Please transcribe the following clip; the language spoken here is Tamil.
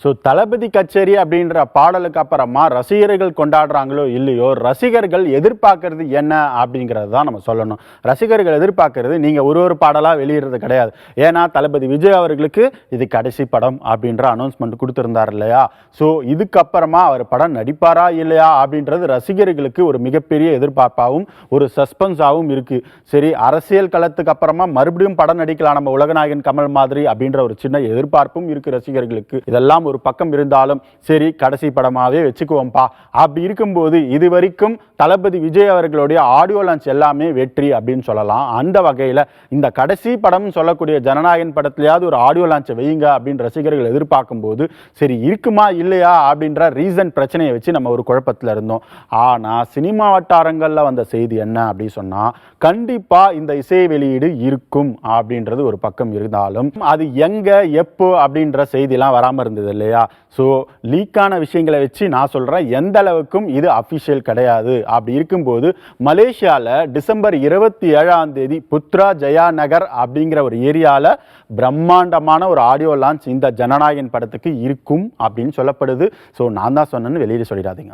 ஸோ தளபதி கச்சேரி அப்படின்ற பாடலுக்கு அப்புறமா ரசிகர்கள் கொண்டாடுறாங்களோ இல்லையோ, ரசிகர்கள் எதிர்பார்க்கறது என்ன அப்படிங்கிறது தான் நம்ம சொல்லணும். ரசிகர்கள் எதிர்பார்க்கறது நீங்கள் ஒரு பாடலாக வெளியிடுறது கிடையாது. ஏன்னா தளபதி விஜய் அவர்களுக்கு இது கடைசி படம் அப்படின்ற அனௌன்ஸ்மெண்ட் கொடுத்துருந்தார் இல்லையா? ஸோ இதுக்கப்புறமா அவர் படம் நடிப்பாரா இல்லையா அப்படின்றது ரசிகர்களுக்கு ஒரு மிகப்பெரிய எதிர்பார்ப்பாகவும் ஒரு சஸ்பென்ஸாகவும் இருக்குது. சரி, அரசியல் களத்துக்கு அப்புறமா மறுபடியும் படம் நடிக்கலாம் நம்ம உலகநாயகன் கமல் மாதிரி அப்படின்ற ஒரு சின்ன எதிர்பார்ப்பும் இருக்குது ரசிகர்களுக்கு. இதெல்லாம் ஒரு பக்கம் இருந்தாலும் சரி, கடைசி படமாவே வச்சுக்குவோம்பா அப்படி இருக்கும்போது இதுவரைக்கும் தளபதி விஜய் அவர்களுடைய ஆடியோ லான்ச் எல்லாமே வெற்றி அப்படின்னு சொல்லலாம். அந்த வகையில் இந்த கடைசி படம் சொல்லக்கூடிய ஜனநாயகன் படத்திலேயாவது ஒரு ஆடியோ லான்ச் வையுங்க அப்படின்னு ரசிகர்கள் எதிர்பார்க்கும் போது சரி இருக்குமா இல்லையா அப்படின்ற ரீசன் பிரச்சனையை வச்சு நம்ம ஒரு குழப்பத்தில் இருந்தோம். ஆனால் சினிமா வட்டாரங்களில் வந்த செய்தி என்ன அப்படின்னு சொன்னால், கண்டிப்பாக இந்த இசை வெளியீடு இருக்கும் அப்படின்றது ஒரு பக்கம் இருந்தாலும் அது எங்கே எப்போ அப்படின்ற செய்திலாம் வராமல் இருந்தது இல்லையா? ஸோ லீக்கான விஷயங்களை வச்சு நான் சொல்கிறேன், எந்த அளவுக்கும் இது அஃபிஷியல் கிடையாது. அப்படி இருக்கும்போது மலேசியாவில் டிசம்பர் 27 புத்ரா ஜெயா நகர் அப்படிங்கிற ஒரு ஏரியாவில் பிரம்மாண்டமான ஒரு ஆடியோ லான்ச் இந்த ஜனநாயகன் படத்துக்கு இருக்கும் அப்படின்னு சொல்லப்படுது. ஸோ நான் தான் சொன்னேன்னு வெளியே சொல்லிடாதீங்க.